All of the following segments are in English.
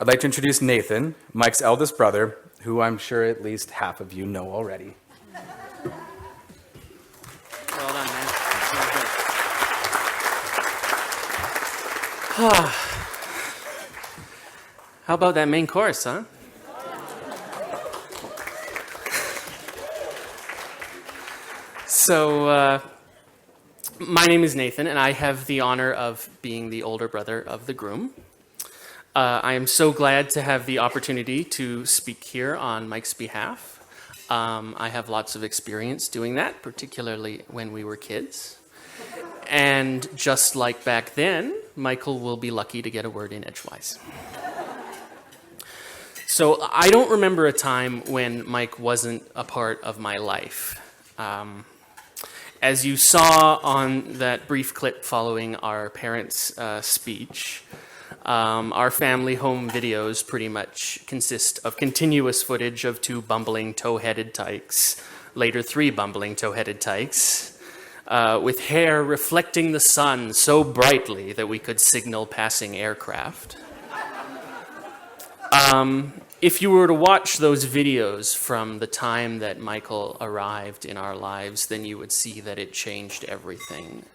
I'd like to introduce Nathan, Mike's eldest brother, who I'm sure at least half of you know already. Well done, man. How about that main course, huh? So, my name is Nathan, and I have the honor of being the older brother of the groom. I am so glad to have the opportunity to speak here on Mike's behalf. I have lots of experience doing that, particularly when we were kids. And just like back then, Michael will be lucky to get a word in edgewise. So I don't remember a time when Mike wasn't a part of my life. As you saw on that brief clip following our parents' speech, our family home videos pretty much consist of continuous footage of two bumbling tow-headed tykes, later three bumbling tow-headed tykes, with hair reflecting the sun so brightly that we could signal passing aircraft. If you were to watch those videos from the time that Michael arrived in our lives, then you would see that it changed everything.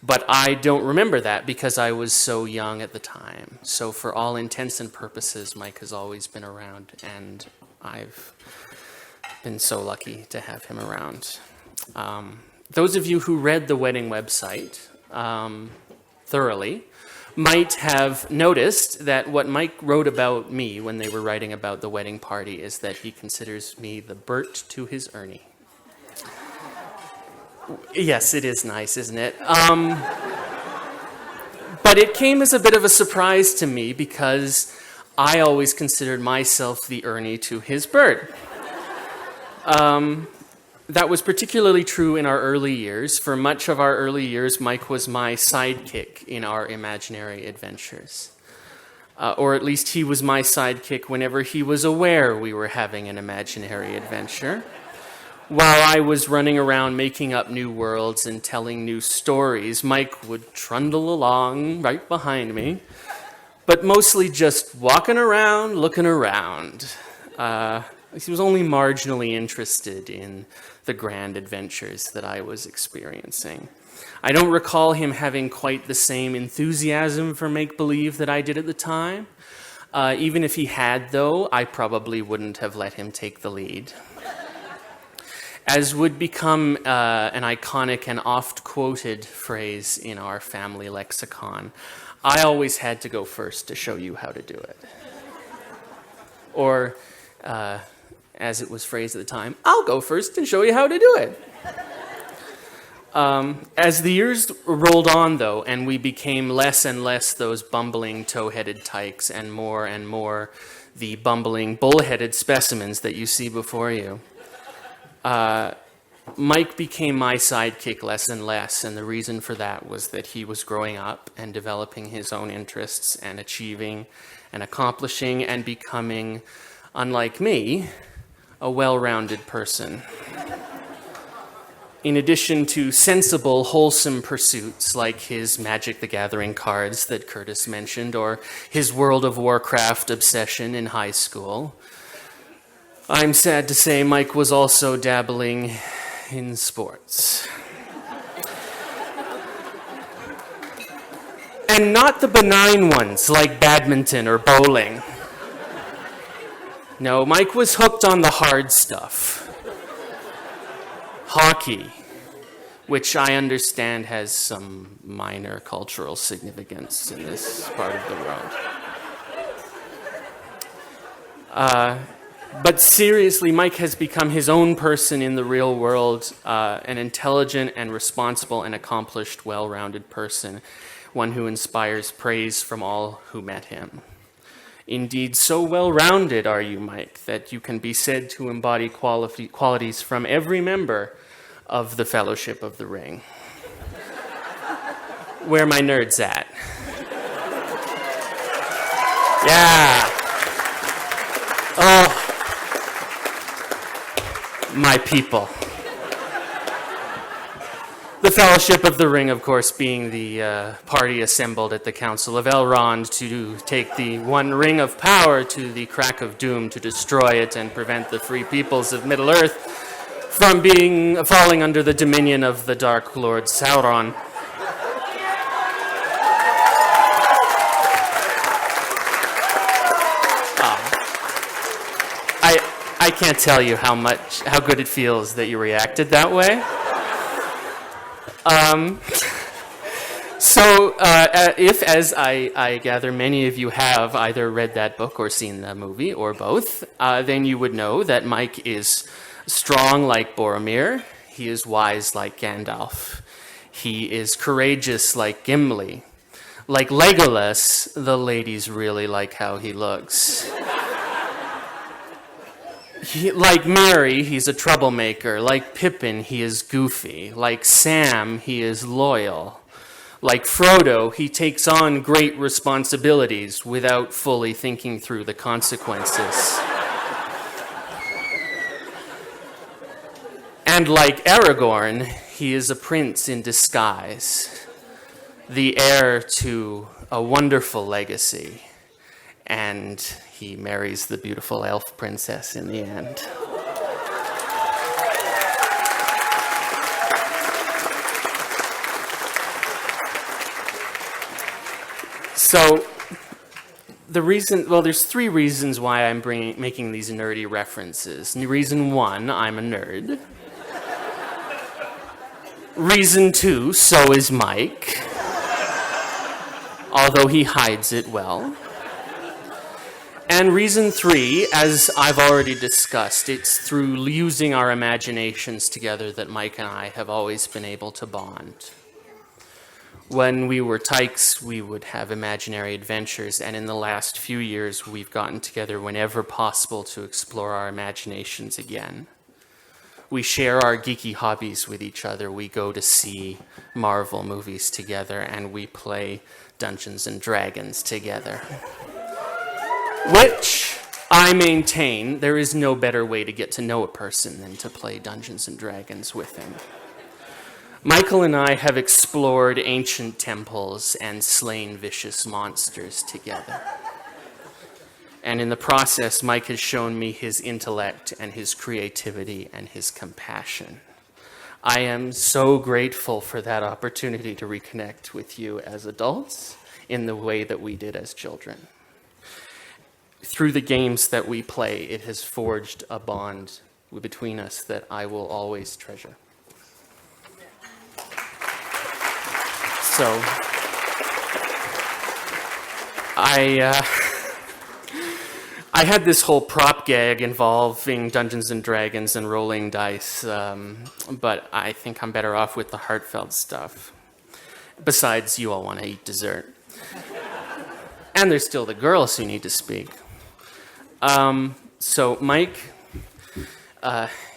But I don't remember that because I was so young at the time. So for all intents and purposes, Mike has always been around, and I've been so lucky to have him around. Those of you who read the wedding website thoroughly might have noticed that what Mike wrote about me when they were writing about the wedding party is that he considers me the Bert to his Ernie. Yes, it is nice, isn't it? But it came as a bit of a surprise to me because I always considered myself the Ernie to his Bert. That was particularly true in our early years. For much of our early years, Mike was my sidekick in our imaginary adventures. Or at least he was my sidekick whenever he was aware we were having an imaginary adventure. While I was running around making up new worlds and telling new stories, Mike would trundle along right behind me, but mostly just walking around, looking around. He was only marginally interested in the grand adventures that I was experiencing. I don't recall him having quite the same enthusiasm for make-believe that I did at the time. Even if he had, though, I probably wouldn't have let him take the lead. As would become an iconic and oft-quoted phrase in our family lexicon, I always had to go first to show you how to do it. Or, as it was phrased at the time, I'll go first and show you how to do it. As the years rolled on, though, and we became less and less those bumbling tow-headed tykes and more the bumbling bull-headed specimens that you see before you, Mike became my sidekick less and less, and the reason for that was that he was growing up and developing his own interests and achieving and accomplishing and becoming, unlike me, a well-rounded person. In addition to sensible, wholesome pursuits like his Magic the Gathering cards that Curtis mentioned, or his World of Warcraft obsession in high school, I'm sad to say Mike was also dabbling in sports. And not the benign ones like badminton or bowling. No, Mike was hooked on the hard stuff. Hockey, which I understand has some minor cultural significance in this part of the world. But seriously, Mike has become his own person in the real world, an intelligent and responsible and accomplished, well-rounded person, one who inspires praise from all who met him. Indeed, so well-rounded are you, Mike, that you can be said to embody qualities from every member of the Fellowship of the Ring. Where are my nerds at? Yeah. Oh, my people. The Fellowship of the Ring, of course, being the party assembled at the Council of Elrond to take the one ring of power to the crack of doom to destroy it and prevent the free peoples of Middle-earth from falling under the dominion of the Dark Lord Sauron. I can't tell you how good it feels that you reacted that way. If, as I gather, many of you have either read that book or seen the movie, or both, then you would know that Mike is strong like Boromir. He is wise like Gandalf. He is courageous like Gimli. Like Legolas, the ladies really like how he looks. Like Merry, he's a troublemaker. Like Pippin, he is goofy. Like Sam, he is loyal. Like Frodo, he takes on great responsibilities without fully thinking through the consequences. And like Aragorn, he is a prince in disguise, the heir to a wonderful legacy, and he marries the beautiful elf princess in the end. So, there's three reasons why I'm making these nerdy references. Reason one, I'm a nerd. Reason two, so is Mike, although he hides it well. And reason three, as I've already discussed, it's through using our imaginations together that Mike and I have always been able to bond. When we were tykes, we would have imaginary adventures, and in the last few years, we've gotten together whenever possible to explore our imaginations again. We share our geeky hobbies with each other. We go to see Marvel movies together, and we play Dungeons and Dragons together. Which, I maintain, there is no better way to get to know a person than to play Dungeons and Dragons with him. Michael and I have explored ancient temples and slain vicious monsters together. And in the process, Mike has shown me his intellect and his creativity and his compassion. I am so grateful for that opportunity to reconnect with you as adults in the way that we did as children. Through the games that we play, it has forged a bond between us that I will always treasure. So, I had this whole prop gag involving Dungeons and Dragons and rolling dice, but I think I'm better off with the heartfelt stuff. Besides, you all want to eat dessert. And there's still the girls who need to speak. So, Mike,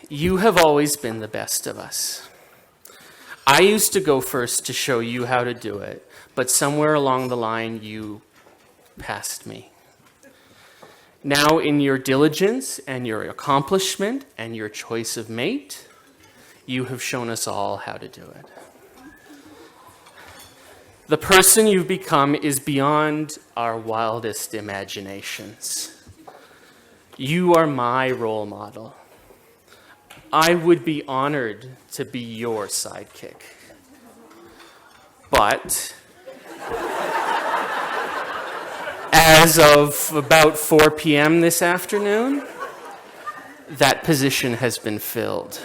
you have always been the best of us. I used to go first to show you how to do it, but somewhere along the line, you passed me. Now, in your diligence and your accomplishment and your choice of mate, you have shown us all how to do it. The person you've become is beyond our wildest imaginations. You are my role model. I would be honored to be your sidekick. But as of about 4 p.m. this afternoon, that position has been filled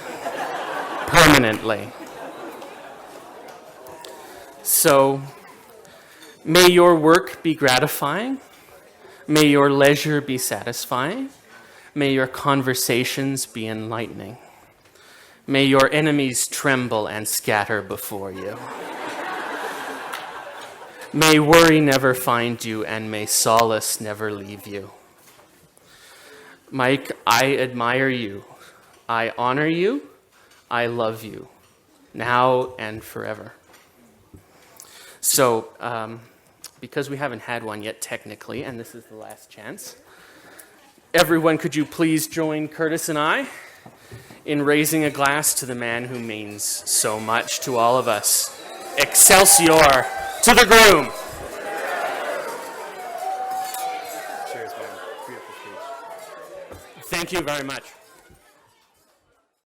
permanently. So, may your work be gratifying. May your leisure be satisfying. May your conversations be enlightening. May your enemies tremble and scatter before you. May worry never find you, and may solace never leave you. Mike, I admire you. I honor you. I love you, now and forever. So, because we haven't had one yet technically, and this is the last chance, everyone, could you please join Curtis and I in raising a glass to the man who means so much to all of us. Excelsior to the groom! Cheers, man. Beautiful speech. Thank you very much.